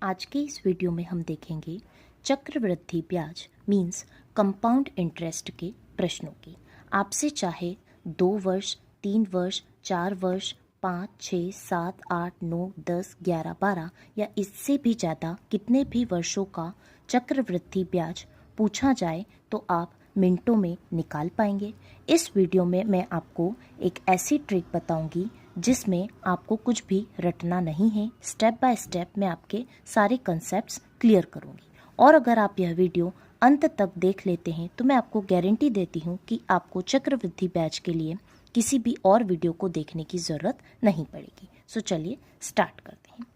आज के इस वीडियो में हम देखेंगे चक्रवृद्धि ब्याज मीन्स कंपाउंड इंटरेस्ट के प्रश्नों की। आपसे चाहे 2 वर्ष, 3 वर्ष, 4 वर्ष, 5, 6, 7, 8, 9, 10, 11, 12 या इससे भी ज़्यादा कितने भी वर्षों का चक्रवृद्धि ब्याज पूछा जाए तो आप मिनटों में निकाल पाएंगे। इस वीडियो में मैं आपको एक ऐसी ट्रिक बताऊंगी जिसमें आपको कुछ भी रटना नहीं है। स्टेप बाय स्टेप मैं आपके सारे कंसेप्ट्स क्लियर करूंगी और अगर आप यह वीडियो अंत तक देख लेते हैं तो मैं आपको गारंटी देती हूं कि आपको चक्रवृद्धि ब्याज के लिए किसी भी और वीडियो को देखने की ज़रूरत नहीं पड़ेगी। सो चलिए स्टार्ट करते हैं।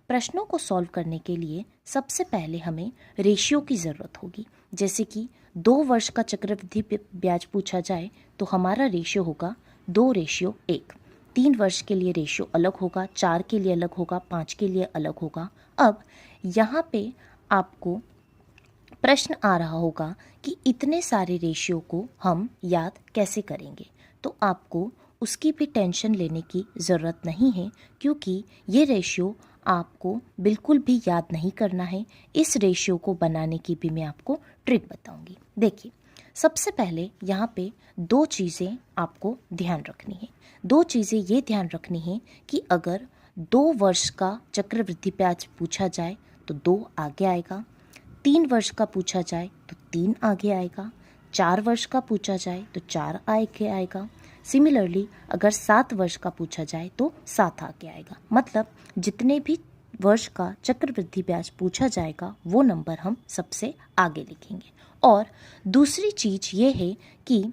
प्रश्नों को सॉल्व करने के लिए सबसे पहले हमें रेशियो की ज़रूरत होगी। जैसे कि 2 वर्ष का चक्रवृद्धि ब्याज पूछा जाए तो हमारा रेशियो होगा 2:1। 3 वर्ष के लिए रेशियो अलग होगा, 4 के लिए अलग होगा, 5 के लिए अलग होगा। अब यहाँ पे आपको प्रश्न आ रहा होगा कि इतने सारे रेशियो को हम याद कैसे करेंगे, तो आपको उसकी भी टेंशन लेने की ज़रूरत नहीं है क्योंकि ये रेशियो आपको बिल्कुल भी याद नहीं करना है। इस रेशियो को बनाने की भी मैं आपको ट्रिक बताऊंगी। देखिए, सबसे पहले यहाँ पे 2 चीज़ें आपको ध्यान रखनी है। 2 चीज़ें ये ध्यान रखनी है कि अगर 2 वर्ष का चक्रवृद्धि ब्याज पूछा जाए तो 2 आगे आएगा, 3 वर्ष का पूछा जाए तो 3 आगे आएगा, 4 वर्ष का पूछा जाए तो 4 आगे आएगा। सिमिलरली अगर 7 वर्ष का पूछा जाए तो 7 आगे आएगा। मतलब जितने भी वर्ष का चक्रवृद्धि ब्याज पूछा जाएगा वो नंबर हम सबसे आगे लिखेंगे। और दूसरी चीज़ ये है कि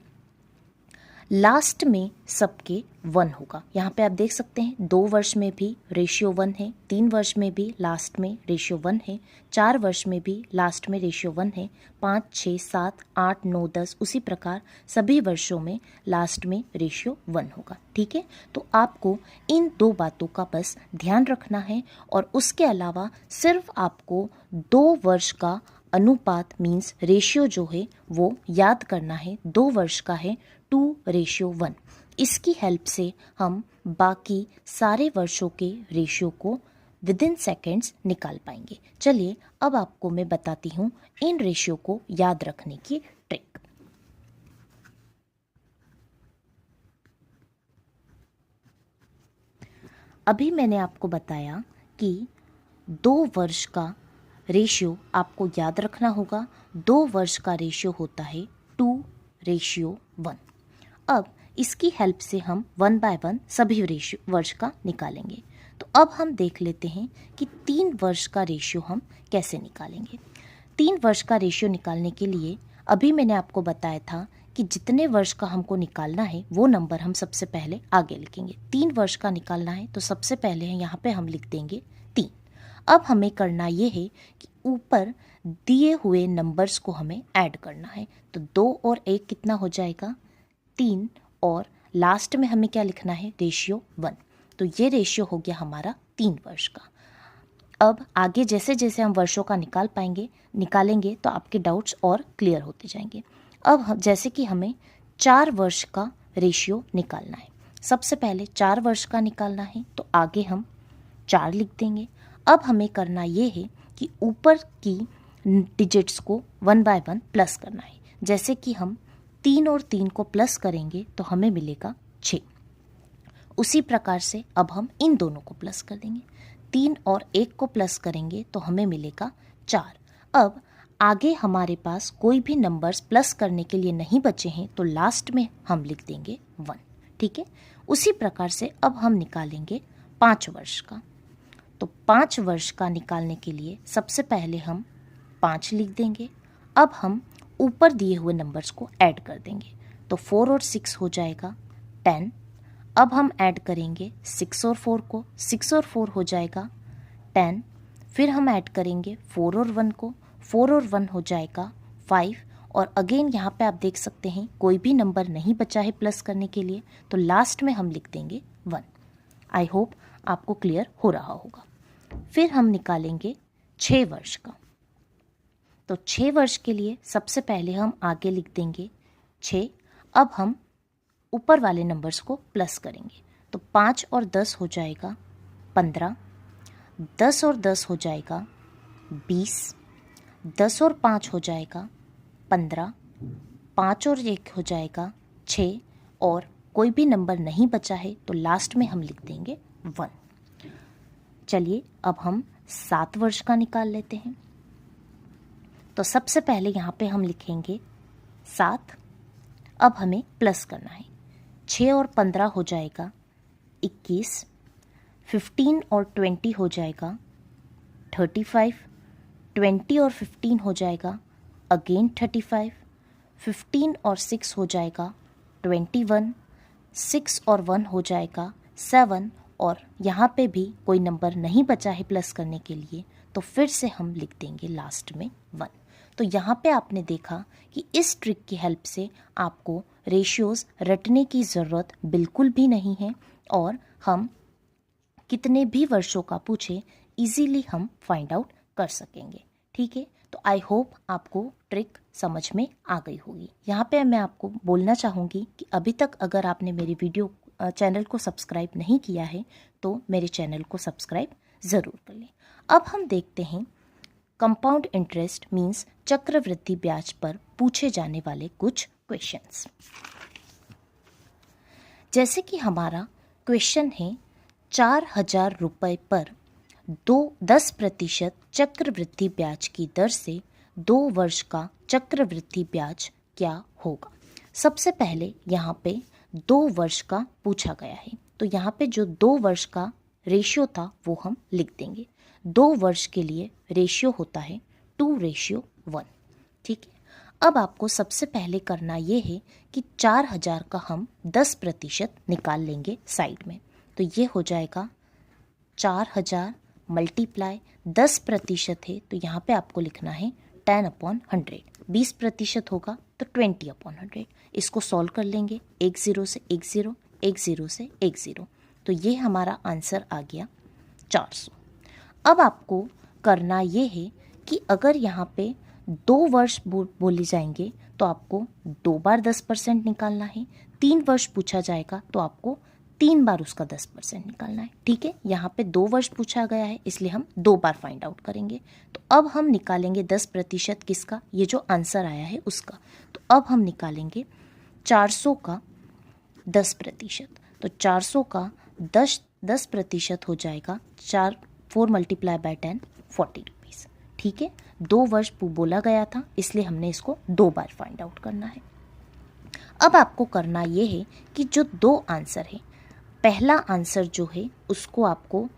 लास्ट में सबके 1 होगा। यहाँ पे आप देख सकते हैं 2 वर्ष में भी रेशियो 1 है, 3 वर्ष में भी लास्ट में रेशियो 1 है, 4 वर्ष में भी लास्ट में रेशियो 1 है, 5, 6, 7, 8, 9, 10 उसी प्रकार सभी वर्षों में लास्ट में रेशियो 1 होगा। ठीक है, तो आपको इन 2 बातों का बस ध्यान रखना है और उसके अलावा सिर्फ आपको 2 वर्ष का अनुपात मीन्स रेशियो जो है वो याद करना है। 2 वर्ष का है 2:1। इसकी हेल्प से हम बाकी सारे वर्षों के रेशियो को विदिन सेकेंड्स निकाल पाएंगे। चलिए अब आपको मैं बताती हूँ इन रेशियो को याद रखने की ट्रिक। अभी मैंने आपको बताया कि 2 वर्ष का रेशियो आपको याद रखना होगा। 2 वर्ष का रेशियो होता है 2:1। अब इसकी हेल्प से हम 1 बाय 1 सभी रेशियो वर्ष का निकालेंगे। तो अब हम देख लेते हैं कि 3 वर्ष का रेशियो हम कैसे निकालेंगे। 3 वर्ष का रेशियो निकालने के लिए अभी मैंने आपको बताया था कि जितने वर्ष का हमको निकालना है वो नंबर हम सबसे पहले आगे लिखेंगे। 3 वर्ष का निकालना है तो सबसे पहले यहाँ पे हम लिख देंगे 3। अब हमें करना ये है कि ऊपर दिए हुए नंबर्स को हमें ऐड करना है। तो 2 और 1 कितना हो जाएगा 3 और लास्ट में हमें क्या लिखना है रेशियो 1। तो ये रेशियो हो गया हमारा 3 वर्ष का। अब आगे जैसे जैसे हम वर्षों का निकालेंगे तो आपके डाउट्स और क्लियर होते जाएंगे। अब जैसे कि हमें 4 वर्ष का रेशियो निकालना है। सबसे पहले 4 वर्ष का निकालना है तो आगे हम 4 लिख देंगे। अब हमें करना ये है कि ऊपर की डिजिट्स को 1 बाय 1 प्लस करना है। जैसे कि हम 3 और 3 को प्लस करेंगे तो हमें मिलेगा 6। उसी प्रकार से अब हम इन दोनों को प्लस कर देंगे। 3 और 1 को प्लस करेंगे तो हमें मिलेगा 4। अब आगे हमारे पास कोई भी नंबर्स प्लस करने के लिए नहीं बचे हैं तो लास्ट में हम लिख देंगे 1। ठीक है, उसी प्रकार से अब हम निकालेंगे 5 वर्ष का। तो 5 वर्ष का निकालने के लिए सबसे पहले हम 5 लिख देंगे। अब हम ऊपर दिए हुए नंबर्स को ऐड कर देंगे। तो 4 और 6 हो जाएगा 10। अब हम ऐड करेंगे 6 और 4 को, 6 और 4 हो जाएगा 10। फिर हम ऐड करेंगे 4 और 1 को, 4 और 1 हो जाएगा 5। और अगेन यहाँ पे आप देख सकते हैं कोई भी नंबर नहीं बचा है प्लस करने के लिए तो लास्ट में हम लिख देंगे 1। आई होप आपको क्लियर हो रहा होगा। फिर हम निकालेंगे 6 वर्ष का। तो 6 वर्ष के लिए सबसे पहले हम आगे लिख देंगे 6। अब हम ऊपर वाले नंबर्स को प्लस करेंगे। तो 5 और 10 हो जाएगा 15, 10 और 10 हो जाएगा 20, 10 और 5 हो जाएगा 15, 5 और 1 हो जाएगा 6, और कोई भी नंबर नहीं बचा है तो लास्ट में हम लिख देंगे 1। चलिए अब हम 7 वर्ष का निकाल लेते हैं। तो सबसे पहले यहाँ पे हम लिखेंगे 7। अब हमें प्लस करना है। 6 और 15 हो जाएगा 21, 15 और 20 हो जाएगा 35, 20 और 15 हो जाएगा अगेन 35, 15 और 6 हो जाएगा 21, 6 और 1 हो जाएगा 7, और यहाँ पे भी कोई नंबर नहीं बचा है प्लस करने के लिए, तो फिर से हम लिख देंगे लास्ट में 1। तो यहाँ पे आपने देखा कि इस ट्रिक की हेल्प से आपको रेशियोज़ रटने की ज़रूरत बिल्कुल भी नहीं है, और हम कितने भी वर्षों का पूछे इजीली हम फाइंड आउट कर सकेंगे। ठीक है, तो आई होप आपको ट्रिक समझ में आ गई होगी। यहाँ पे मैं आपको बोलना चाहूँगी कि अभी तक अगर आपने मेरी वीडियो चैनल को सब्सक्राइब नहीं किया है तो मेरे चैनल को सब्सक्राइब ज़रूर कर लें। अब हम देखते हैं कंपाउंड इंटरेस्ट मीन्स चक्रवृद्धि ब्याज पर पूछे जाने वाले कुछ क्वेश्चंस। जैसे कि हमारा क्वेश्चन है 4,000 रुपये पर 10% चक्रवृद्धि ब्याज की दर से 2 वर्ष का चक्रवृद्धि ब्याज क्या होगा। सबसे पहले यहाँ पे 2 वर्ष का पूछा गया है, तो यहाँ पे जो 2 वर्ष का रेशियो था वो हम लिख देंगे। 2 वर्ष के लिए रेशियो होता है 2:1। ठीक है, अब आपको सबसे पहले करना ये है कि 4,000 का हम 10% निकाल लेंगे साइड में। तो ये हो जाएगा 4,000 मल्टीप्लाई 10% है, तो यहाँ पे आपको लिखना है 10/100। 20% होगा तो 20/100। इसको सॉल्व कर लेंगे, 1 0 से 1 0, 1 0 से 1 0, तो ये हमारा आंसर आ गया 400। अब आपको करना ये है कि अगर यहाँ पे 2 वर्ष बोले जाएंगे तो आपको 2 बार 10% निकालना है। 3 वर्ष पूछा जाएगा तो आपको 3 बार उसका 10% निकालना है। ठीक है, यहाँ पे 2 वर्ष पूछा गया है इसलिए हम 2 बार फाइंड आउट करेंगे। तो अब हम निकालेंगे 10% किसका, ये जो आंसर आया है उसका। तो अब हम निकालेंगे 400 का 10%। तो 400 का 10% हो जाएगा 4 मल्टीप्लाई बाय 10 40 रुपीज़। ठीक है, 2 वर्ष बोला गया था इसलिए हमने इसको 2 बार फाइंड आउट करना है। अब आपको करना ये है कि जो 2 आंसर है, पहला आंसर जो है उसको आपको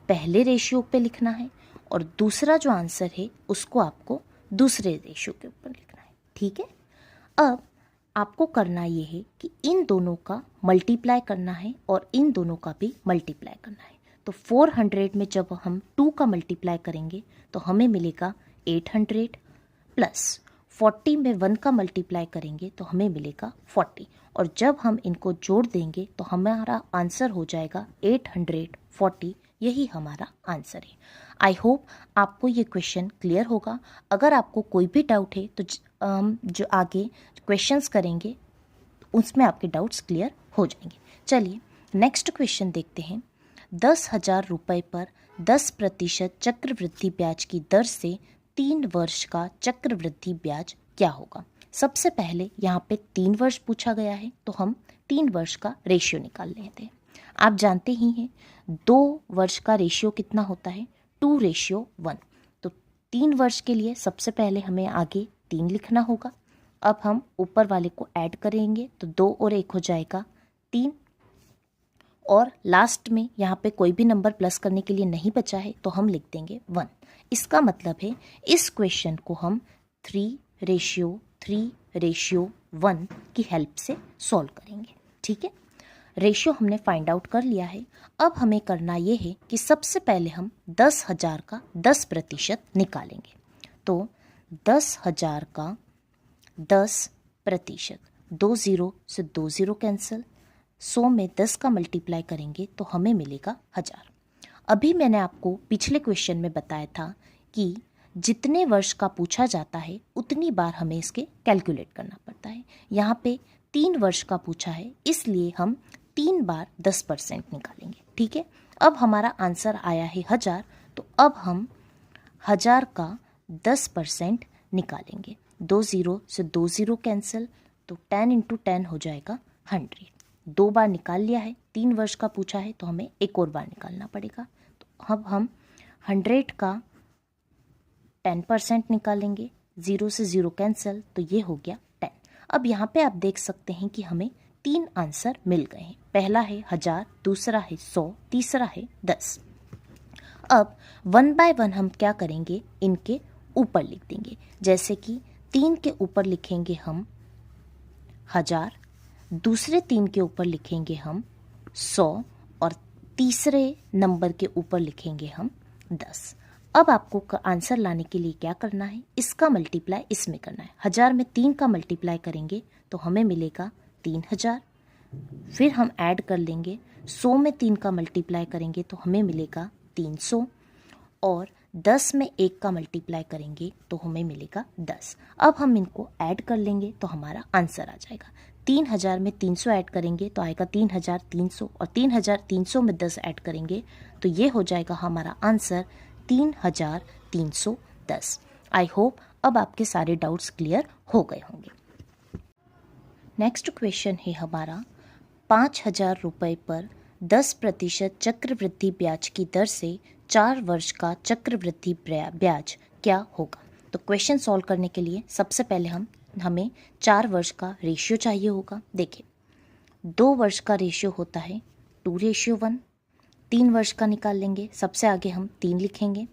पहले रेशियो पे लिखना है, और दूसरा जो आंसर है उसको आपको दूसरे रेशियो के ऊपर लिखना है। ठीक है, अब आपको करना ये है कि इन दोनों का मल्टीप्लाई करना है और इन दोनों का भी मल्टीप्लाई करना है। तो 400 में जब हम 2 का मल्टीप्लाई करेंगे तो हमें मिलेगा 800, प्लस 40 में 1 का मल्टीप्लाई करेंगे तो हमें मिलेगा 40, और जब हम इनको जोड़ देंगे तो हमारा आंसर हो जाएगा 840। यही हमारा आंसर है। आई होप आपको ये क्वेश्चन क्लियर होगा। अगर आपको कोई भी डाउट है तो जो आगे क्वेश्चंस करेंगे उसमें आपके डाउट्स क्लियर हो जाएंगे। चलिए नेक्स्ट क्वेश्चन देखते हैं। 10,000 रुपये पर 10% चक्रवृद्धि ब्याज की दर से 3 वर्ष का चक्रवृद्धि ब्याज क्या होगा। सबसे पहले यहाँ पे 3 वर्ष पूछा गया है तो हम 3 वर्ष का रेशियो निकाल लेते हैं। आप जानते ही हैं 2 वर्ष का रेशियो कितना होता है, 2:1। तो 3 वर्ष के लिए सबसे पहले हमें आगे 3 लिखना होगा। अब हम ऊपर वाले को ऐड करेंगे तो 2 और 1 हो जाएगा 3, और लास्ट में यहाँ पे कोई भी नंबर प्लस करने के लिए नहीं बचा है तो हम लिख देंगे 1। इसका मतलब है इस क्वेश्चन को हम 3:3:1 की हेल्प से सॉल्व करेंगे। ठीक है, रेशियो हमने फाइंड आउट कर लिया है। अब हमें करना ये है कि सबसे पहले हम 10,000 का 10% निकालेंगे। तो 10,000 का 10%, 2 0 से 2 0 कैंसिल, 100 में 10 का मल्टीप्लाई करेंगे तो हमें मिलेगा 1000। अभी मैंने आपको पिछले क्वेश्चन में बताया था कि जितने वर्ष का पूछा जाता है उतनी बार हमें इसके कैलकुलेट करना पड़ता है। यहाँ पे 3 वर्ष का पूछा है इसलिए हम 3 बार 10% निकालेंगे। ठीक है, अब हमारा आंसर आया है 1000। तो अब हम 1000 का 10% निकालेंगे। 2 0 से 2 0 कैंसिल, तो 10 × 10 हो जाएगा 100। 2 बार निकाल लिया है, 3 वर्ष का पूछा है तो हमें एक और बार निकालना पड़ेगा। तो अब हम 100 का 10% निकालेंगे। 0 से 0 कैंसिल, तो ये हो गया 10। अब यहाँ पे आप देख सकते हैं कि हमें 3 आंसर मिल गए हैं। पहला है 1000, दूसरा है 100, तीसरा है 10। अब 1 बाय 1 हम क्या करेंगे, इनके ऊपर लिख देंगे। जैसे कि 3 के ऊपर लिखेंगे हम 1000, दूसरे 3 के ऊपर लिखेंगे हम 100 और तीसरे नंबर के ऊपर लिखेंगे हम 10। अब आपको आंसर लाने के लिए क्या करना है, इसका मल्टीप्लाई इसमें करना है। 1000 में 3 का मल्टीप्लाई करेंगे तो हमें मिलेगा 3000। फिर हम ऐड कर लेंगे, 100 में 3 का मल्टीप्लाई करेंगे तो हमें मिलेगा 300 और 10 में 1 का मल्टीप्लाई करेंगे तो हमें मिलेगा 10। अब हम इनको ऐड कर लेंगे तो हमारा आंसर आ जाएगा। 3000 में 300 ऐड करेंगे तो आएगा 3300 और 3300 में 10 ऐड करेंगे तो ये हो जाएगा हमारा आंसर 3310। आई होप अब आपके सारे डाउट्स क्लियर हो गए होंगे। नेक्स्ट क्वेश्चन है हमारा, 5000 रुपये पर 10% चक्रवृद्धि ब्याज की दर से 4 वर्ष का चक्रवृद्धि ब्याज क्या होगा। तो क्वेश्चन सॉल्व करने के लिए सबसे पहले हमें 4 वर्ष का रेशियो चाहिए होगा। देखिए 2 वर्ष का रेशियो होता है 2:1। 3 वर्ष का निकाल लेंगे, सबसे आगे हम 3 लिखेंगे,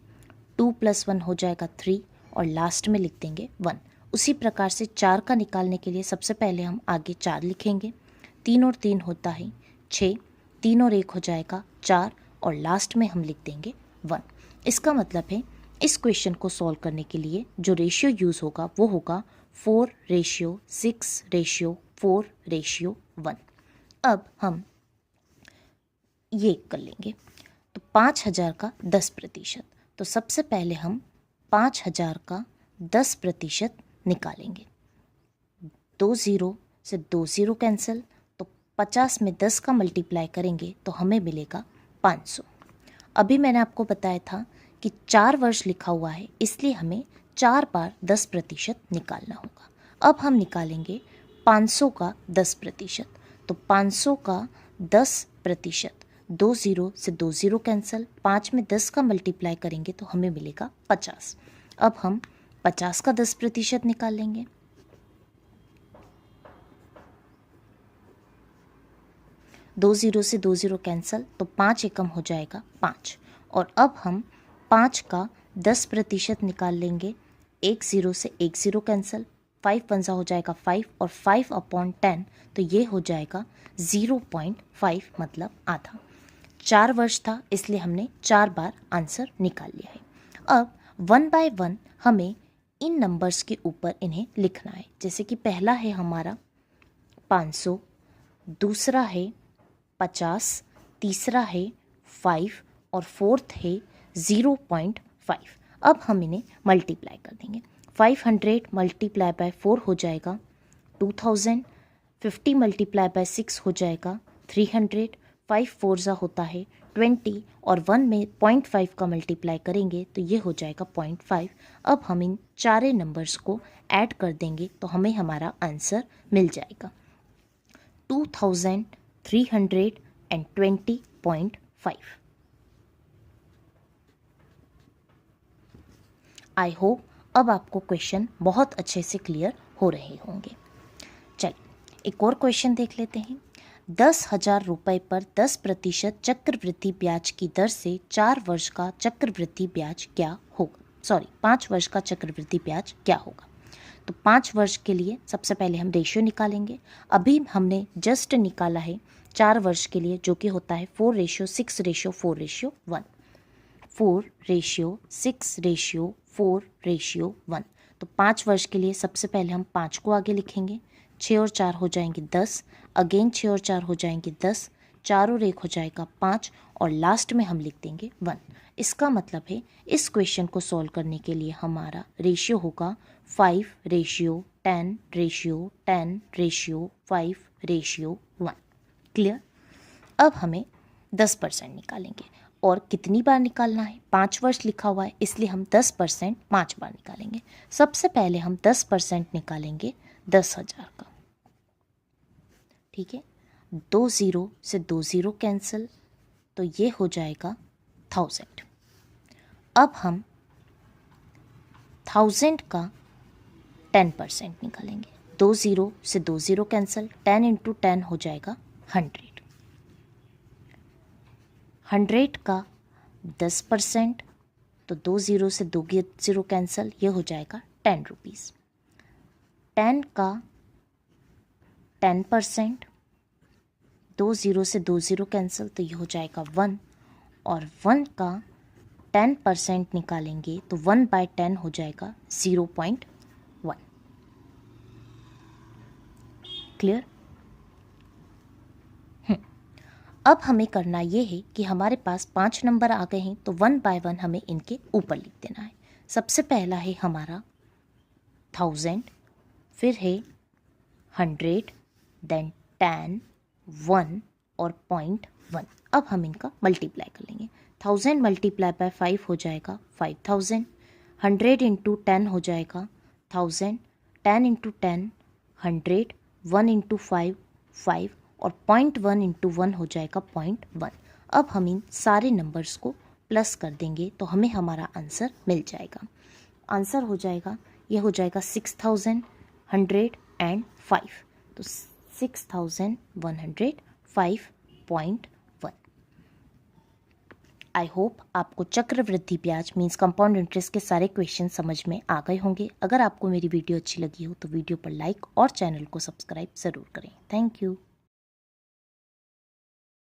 2 + 1 हो जाएगा 3 और लास्ट में लिख देंगे 1। उसी प्रकार से 4 का निकालने के लिए सबसे पहले हम आगे 4 लिखेंगे, 3 और 3 होता है 6, 3 और 1 हो जाएगा 4 और लास्ट में हम लिख देंगे 1। इसका मतलब है इस क्वेश्चन को सॉल्व करने के लिए जो रेशियो यूज़ होगा वो होगा 4:6:4:1। अब हम ये कर लेंगे, तो 5000 का 10%, तो सबसे पहले हम 5000 का 10% निकालेंगे। 2 0 से 2 0 कैंसिल, तो 50 में 10 का मल्टीप्लाई करेंगे तो हमें मिलेगा 500। अभी मैंने आपको बताया था कि 4 वर्ष लिखा हुआ है इसलिए हमें 4 बार 10% निकालना होगा। अब हम निकालेंगे 500 का 10%, तो 500 का 10%, 2 0 से 2 0 कैंसिल, 5 में 10 का मल्टीप्लाई करेंगे तो हमें मिलेगा 50। अब हम 50 का 10% निकाल लेंगे। 2 0 से 2 0 कैंसिल, तो 5 एकम हो जाएगा 5। और अब हम 5 का 10% निकाल लेंगे। 1 0 से 1 0 कैंसिल, 5 पंजा हो जाएगा 5 और 5/10, तो ये हो जाएगा 0.5 मतलब आधा। 4 वर्ष था इसलिए हमने 4 बार आंसर निकाल लिया है। अब 1 बाय 1 हमें इन नंबर्स के ऊपर इन्हें लिखना है। जैसे कि पहला है हमारा 500, दूसरा है 50, तीसरा है 5 और फोर्थ है 0.5। अब हम इन्हें मल्टीप्लाई कर देंगे। 500 मल्टीप्लाई बाय 4 हो जाएगा 2000, 50 मल्टीप्लाई बाय 6 हो जाएगा 300, 5 4 होता है 20 और 1 में 0.5 का मल्टीप्लाई करेंगे तो ये हो जाएगा 0.5। अब हम इन चारे नंबर्स को ऐड कर देंगे तो हमें हमारा आंसर मिल जाएगा 2320.5। आई होप अब आपको क्वेश्चन बहुत अच्छे से क्लियर हो रहे होंगे। चलिए एक और क्वेश्चन देख लेते हैं। 10,000 रुपये पर 10% चक्रवृद्धि ब्याज की दर से 4 वर्ष का चक्रवृद्धि ब्याज क्या होगा। 5 वर्ष का चक्रवृद्धि ब्याज क्या होगा। तो 5 वर्ष के लिए सबसे पहले हम रेशियो निकालेंगे। अभी हमने जस्ट निकाला है 4 वर्ष के लिए, जो कि होता है 4:6:4:1। 4:6:4:1। तो 5 वर्ष के लिए सबसे पहले हम 5 को आगे लिखेंगे। 6 और 4 हो जाएंगे 10, अगेन 6 और 4 हो जाएंगे 10, 4 और 1 हो जाएगा 5 और लास्ट में हम लिख देंगे 1। इसका मतलब है इस क्वेश्चन को सॉल्व करने के लिए हमारा रेशियो होगा 5:10:10:5:1। क्लियर। अब हमें 10% निकालेंगे। और कितनी बार निकालना है, 5 वर्ष लिखा हुआ है इसलिए हम 10% 5 बार निकालेंगे। सबसे पहले हम 10% निकालेंगे 10,000 का, ठीक है। 2 ज़ीरो से 2 ज़ीरो कैंसिल, तो ये हो जाएगा 1000। अब हम 1000 का 10% निकालेंगे। 2 ज़ीरो से 2 ज़ीरो कैंसिल, 10 इंटू 10 हो जाएगा 100। 100 का 10%, तो 2 ज़ीरो से 2 ज़ीरो कैंसिल, ये हो जाएगा 10 रुपीज़। 10 का 10%, 2 ज़ीरो से 2 ज़ीरो कैंसिल, तो ये हो जाएगा 1, और 1 का 10% निकालेंगे तो 1/10 हो जाएगा 0.1। क्लियर? अब हमें करना ये है कि हमारे पास 5 नंबर आ गए हैं, तो 1 बाय 1 हमें इनके ऊपर लिख देना है। सबसे पहला है हमारा 1000, फिर है 100, देन 10, 1 और 0.1। अब हम इनका मल्टीप्लाई कर लेंगे। 1000 मल्टीप्लाई बाय 5 हो जाएगा 5000, 100 इंटू 10 हो जाएगा 1000, 10 इंटू 10 100, 1 इंटू 5 5, और 0.1 इंटू 1 हो जाएगा 0.1। अब हम इन सारे नंबर्स को प्लस कर देंगे तो हमें हमारा आंसर मिल जाएगा। आंसर हो जाएगा, ये हो जाएगा 6105, तो 6105.1। आई होप आपको चक्रवृद्धि ब्याज मीन्स कंपाउंड इंटरेस्ट के सारे क्वेश्चन समझ में आ गए होंगे। अगर आपको मेरी वीडियो अच्छी लगी हो तो वीडियो पर लाइक और चैनल को सब्सक्राइब ज़रूर करें। Thank you.